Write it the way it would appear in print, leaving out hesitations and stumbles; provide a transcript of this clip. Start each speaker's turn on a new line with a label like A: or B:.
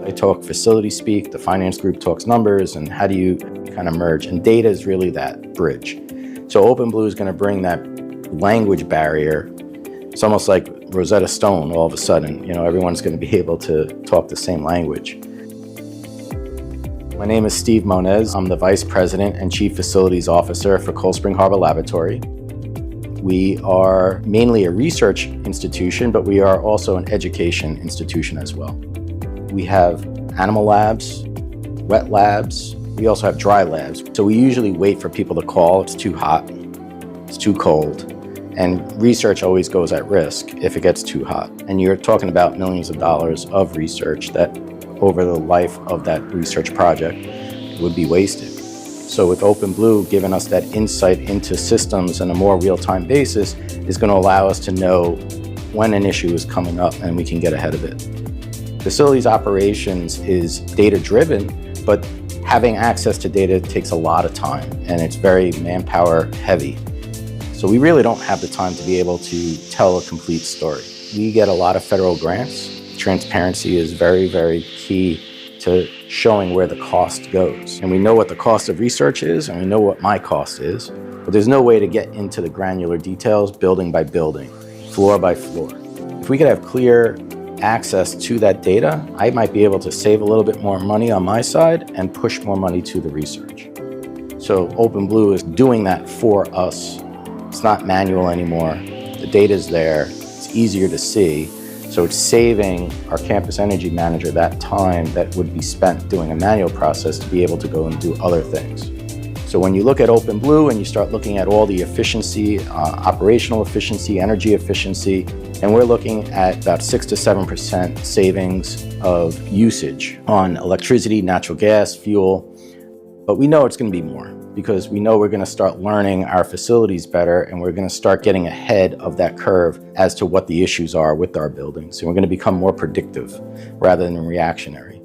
A: I talk facility speak, the finance group talks numbers, and how do you kind of merge? And data is really that bridge. So OpenBlue is going to bring that language barrier. It's almost like Rosetta Stone all of a sudden. Everyone's going to be able to talk the same language. My name is Steve Monez. I'm the Vice President and Chief Facilities Officer for Cold Spring Harbor Laboratory. We are mainly a research institution, but we are also an education institution as well. We have animal labs, wet labs. We also have dry labs. So we usually wait for people to call. It's too hot, it's too cold. And research always goes at risk if it gets too hot. And you're talking about millions of dollars of research that over the life of that research project would be wasted. So with OpenBlue giving us that insight into systems on a more real-time basis is going to allow us to know when an issue is coming up and we can get ahead of it. Facilities operations is data-driven, but having access to data takes a lot of time and it's very manpower heavy. So we really don't have the time to be able to tell a complete story. We get a lot of federal grants. Transparency is very, very key to showing where the cost goes. And we know what the cost of research is, and we know what my cost is, but there's no way to get into the granular details building by building, floor by floor. If we could have clear access to that data, I might be able to save a little bit more money on my side and push more money to the research. So OpenBlue is doing that for us. It's not manual anymore. The data's there, it's easier to see. So it's saving our campus energy manager that time that would be spent doing a manual process to be able to go and do other things. So when you look at OpenBlue and you start looking at all the efficiency, operational efficiency, energy efficiency, and we're looking at about 6 to 7% savings of usage on electricity, natural gas, fuel. But we know it's going to be more because we know we're going to start learning our facilities better and we're going to start getting ahead of that curve as to what the issues are with our buildings. And we're going to become more predictive rather than reactionary.